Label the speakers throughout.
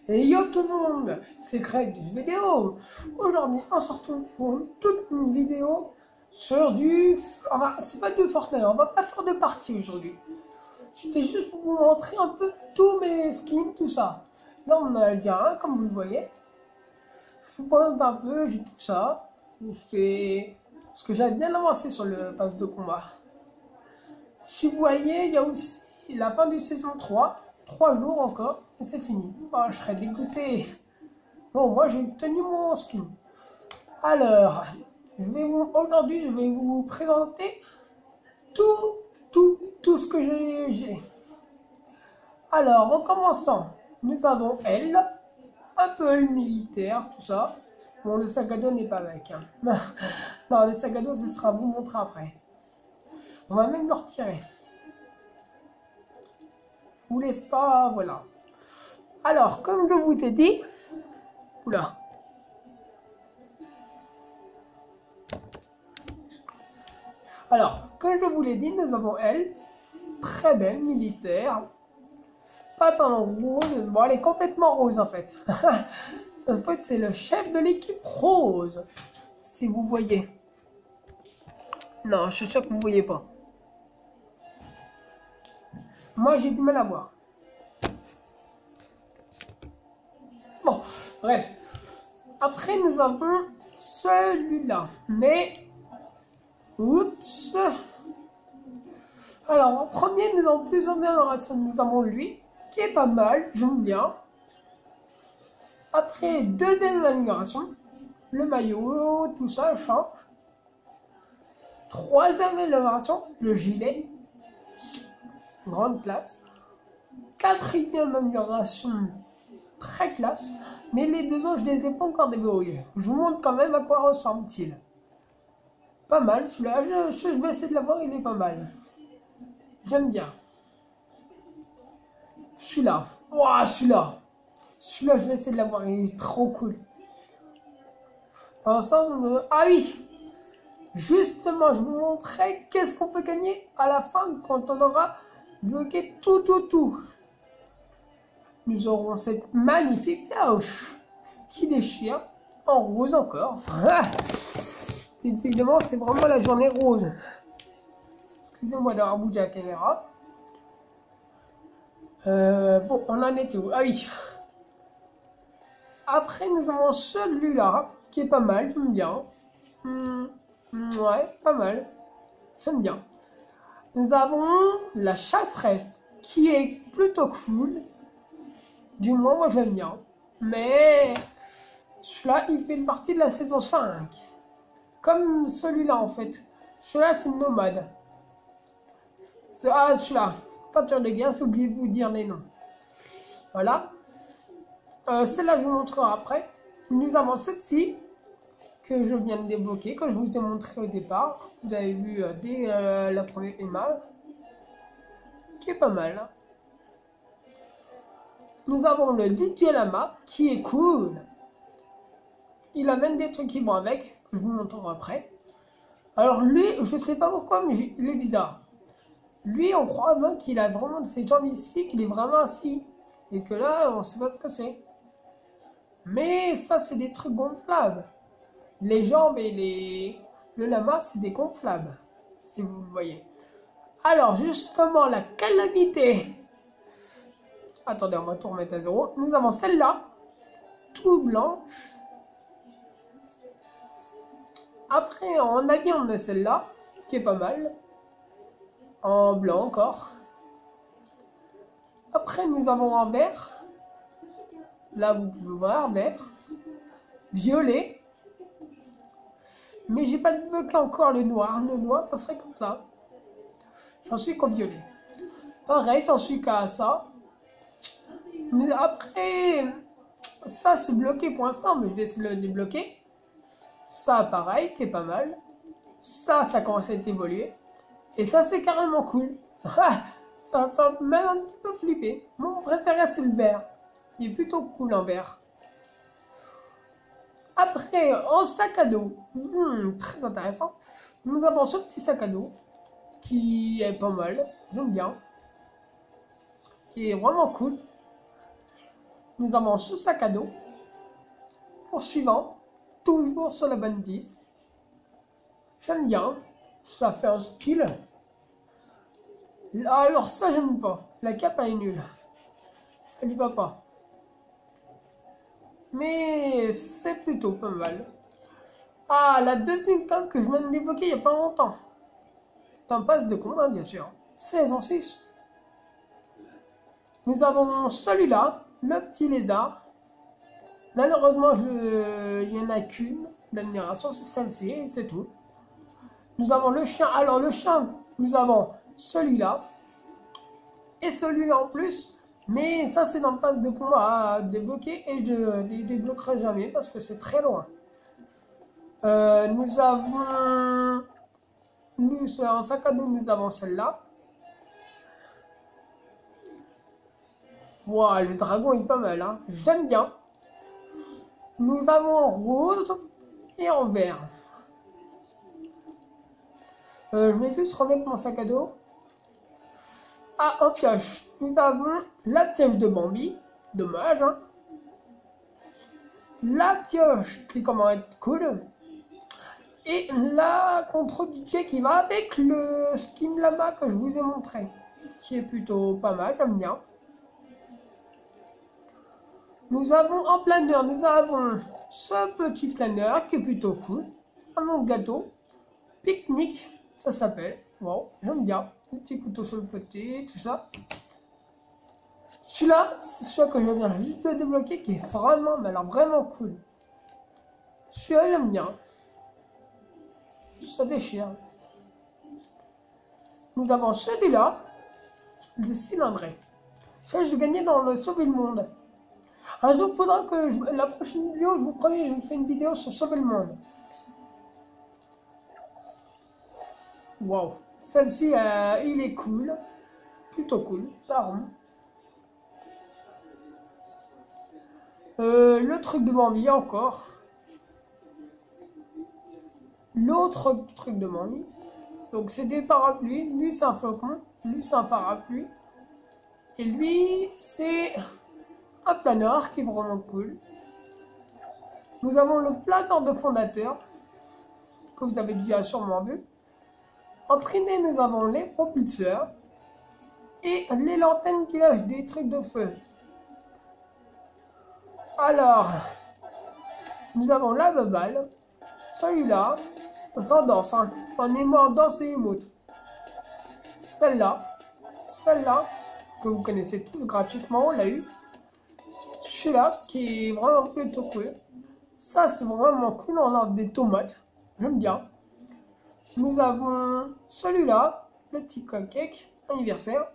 Speaker 1: Et yo tout le monde, c'est Greg du vidéo. Aujourd'hui, on se retrouve pour toute une vidéo sur du... Enfin, c'est pas du Fortnite, on va pas faire de partie aujourd'hui. C'était juste pour vous montrer un peu tous mes skins, tout ça. Là, on en a déjà un, comme vous le voyez. Je vous présente un peu, j'ai tout ça. Parce que j'avais bien avancé sur le pass de combat. Si vous voyez, il y a aussi la fin du saison 3. 3 jours encore et c'est fini. Oh, je serais dégoûté. Bon, moi j'ai tenu mon skin. Alors, aujourd'hui je vais vous présenter tout ce que j'ai. Alors, en commençant, nous avons elle, un peu le militaire, tout ça. Bon, le sac à dos n'est pas avec. Hein. Non, le sac à dos, ce sera vous montrer après. On va même le retirer. Je vous laisse pas, voilà. Alors, comme je vous l'ai dit, oula. Alors, comme je vous l'ai dit, nous avons elle, très belle, militaire, pantalon rose. Bon, elle est complètement rose en fait. En fait, c'est le chef de l'équipe rose, si vous voyez. Non, je suis sûr que vous voyez pas. Moi, j'ai du mal à voir. Bon, bref. Après, nous avons celui-là. Mais, oups. Alors, en premier, nous avons plusieurs améliorations. Nous avons lui, qui est pas mal, j'aime bien. Après, deuxième amélioration, le maillot, tout ça change. Troisième amélioration, le gilet. Grande classe. Quatrième amélioration, très classe. Mais les deux autres, je les ai pas encore déverrouillés. Je vous montre quand même à quoi ressemble-t-il. Pas mal, celui-là, je vais essayer de l'avoir, il est pas mal. J'aime bien. Celui-là. Ouah, celui-là. Celui-là, je vais essayer de l'avoir, il est trop cool. Pour l'instant, ah oui! Justement, je vous montrerai qu'est-ce qu'on peut gagner à la fin quand on aura bloqué tout. Nous aurons cette magnifique pioche qui déchire en rose encore. Évidemment, c'est vraiment la journée rose. Excusez-moi d'avoir bougé la caméra. Bon, on en était où? Ah oui. Après, nous avons celui-là qui est pas mal, j'aime bien. Ouais, pas mal. J'aime bien. Nous avons la chasseresse qui est plutôt cool. Du moins, moi j'aime bien. Mais celui-là, il fait partie de la saison 5. Comme celui-là en fait. Celui-là, c'est une nomade. Ah, celui-là. Peinture de guerre, j'ai oublié de vous dire les noms. Voilà. Celle-là, je vous montrerai après. Nous avons cette-ci que je viens de débloquer, que je vous ai montré au départ. Vous avez vu dès la première image. Qui est pas mal. Hein. Nous avons le DJ Lama qui est cool. Il a même des trucs qui vont avec, que je vous montrerai après. Alors lui, je sais pas pourquoi, mais il est bizarre. Lui, on croit même qu'il a vraiment ses jambes ici, qu'il est vraiment assis. Et que là, on sait pas ce que c'est. Mais ça, c'est des trucs gonflables. Les jambes et le lama, c'est des gonflables. Si vous le voyez. Alors, justement, la calamité. Attendez, on va tout remettre à zéro. Nous avons celle-là, tout blanche. Après, en habit, on a celle-là, qui est pas mal. En blanc encore. Après, nous avons en vert. Là, vous pouvez voir, vert. Violet. Mais j'ai pas débloqué encore le noir. Le noir, ça serait comme ça. J'en suis qu'au violet. Pareil, j'en suis qu'à ça. Mais après, ça c'est bloqué pour l'instant, mais je vais essayer de le débloquer. Ça, pareil, qui est pas mal. Ça commence à être évolué. Et ça, c'est carrément cool. Ça va faire même un petit peu flipper. Mon préféré, c'est le vert. Il est plutôt cool en vert. Après, en sac à dos, très intéressant. Nous avons ce petit sac à dos qui est pas mal. J'aime bien. Qui est vraiment cool. Nous avons ce sac à dos. Poursuivant, toujours sur la bonne piste. J'aime bien, ça fait un style. Alors ça j'aime pas, la cape elle est nulle. Ça lui va pas. Mais c'est plutôt pas mal. Ah, la deuxième cape que je viens de débloquer il n'y a pas longtemps. T'en passes de combien bien sûr? 16 en 6. Nous avons celui-là, le petit lézard. Malheureusement, il n'y en a qu'une d'admiration, c'est celle-ci, et c'est tout. Nous avons le chien. Alors, le chien, nous avons celui-là. Et celui-là en plus. Mais ça, c'est dans le pass de combat à débloquer. Et je ne les débloquerai jamais parce que c'est très loin. Nous avons... en sac à dos, nous avons celle-là. Wow, le dragon est pas mal, hein. J'aime bien. Nous avons en rose et en vert. Je vais juste remettre mon sac à dos. Ah, en pioche, nous avons la pioche de Bambi. Dommage, hein. La pioche qui commence à être cool. Et la contre-piqué qui va avec le skin lama que je vous ai montré. Qui est plutôt pas mal, j'aime bien. Nous avons en planeur, nous avons ce petit planeur qui est plutôt cool. Un autre gâteau. Pique-nique, ça s'appelle. Wow, j'aime bien. Un petit couteau sur le côté, tout ça. Celui-là, c'est celui que je viens juste de débloquer qui est vraiment, mais alors vraiment cool. Celui-là, j'aime bien. Ça déchire. Nous avons celui-là, le cylindré. Ça, je vais gagner dans le Sauver le Monde. Un jour, il faudra que la prochaine vidéo, je vous promets, je vous fais une vidéo sur Sauver le Monde. Waouh, celle-ci, il est cool. Plutôt cool, ça rend. Le truc de Bambi encore. L'autre truc de Bambi. Donc c'est des parapluies. Lui c'est un flocon. Lui c'est un parapluie. Et lui c'est un planeur qui est vraiment cool. Nous avons le planeur de fondateur. Que vous avez déjà sûrement vu. En traînée nous avons les propulseurs. Et les lanternes qui lâchent des trucs de feu. Alors, nous avons la balle, celui-là, ça danse, hein. On est mort danser et emote. Celle-là, que vous connaissez tous gratuitement, on l'a eu. Celui-là, qui est vraiment plutôt cool. Ça, c'est vraiment cool, on a des tomates, j'aime bien. Nous avons celui-là, le petit cupcake anniversaire.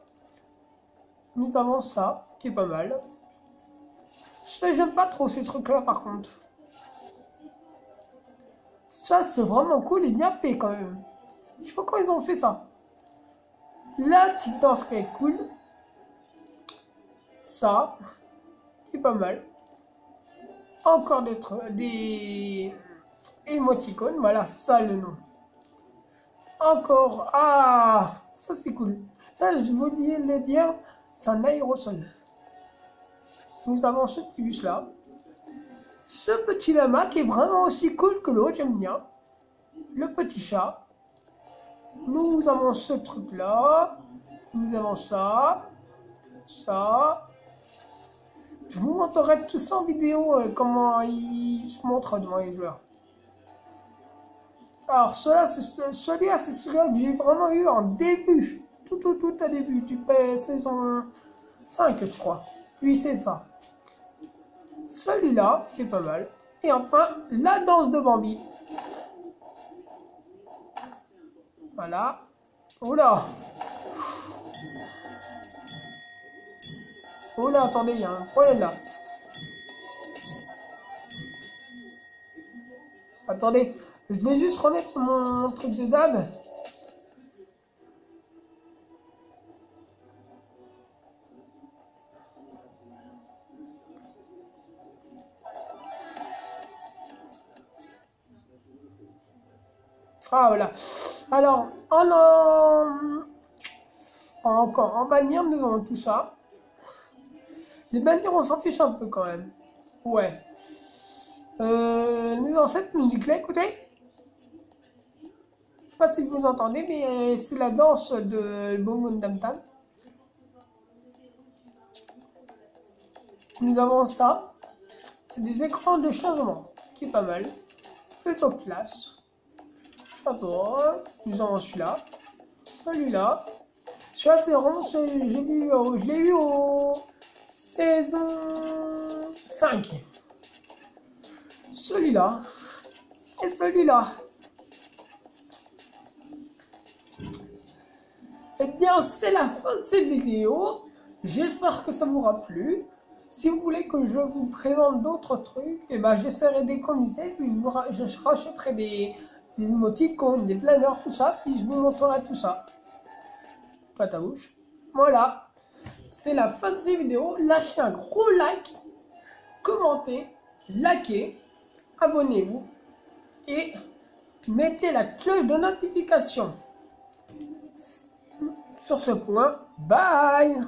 Speaker 1: Nous avons ça, qui est pas mal. J'aime pas trop ces trucs là par contre. Ça c'est vraiment cool et bien fait quand même. Je sais pas quand ils ont fait ça. La petite danse qui est cool. Ça, qui est pas mal. Encore des émoticônes, voilà, c'est ça le nom. Encore, ah, ça c'est cool. Ça je vous dis le dire, c'est un aérosol. Nous avons ce petit bus là. Ce petit lama qui est vraiment aussi cool que l'autre, j'aime bien. Le petit chat. Nous avons ce truc là. Nous avons ça. Ça. Je vous montrerai tout ça en vidéo, comment il se montre devant les joueurs. Alors celui-là, c'est celui-là que j'ai vraiment eu en début. Tout à début. Du saison 5, je crois. Oui, c'est ça. Celui-là, qui est pas mal. Et enfin, la danse de Bambi. Voilà. Oula. Oula, attendez, il y a un problème là. Attendez, je vais juste remettre mon truc de dame. Ah voilà. Alors, en bannière, nous avons tout ça. Les bannières, on s'en fiche un peu quand même. Ouais. Dans cette musique-là, écoutez. Je sais pas si vous entendez, mais c'est la danse de Boom Boom Tam Tam. Nous avons ça. C'est des écrans de changement, qui est pas mal. Plutôt classe. J'adore. Nous avons celui-là. Celui-là. Celui-là, c'est vraiment, je l'ai eu au saison 5. Celui-là. Et celui-là. Eh bien, c'est la fin de cette vidéo. J'espère que ça vous aura plu. Si vous voulez que je vous présente d'autres trucs, eh ben, j'essaierai d'économiser, puis je rachèterai des émoticônes, des planeurs, tout ça, puis je vous montrerai tout ça. Pâte à bouche. Voilà. C'est la fin de cette vidéo. Lâchez un gros like, commentez, likez, abonnez-vous et mettez la cloche de notification. Sur ce point, bye!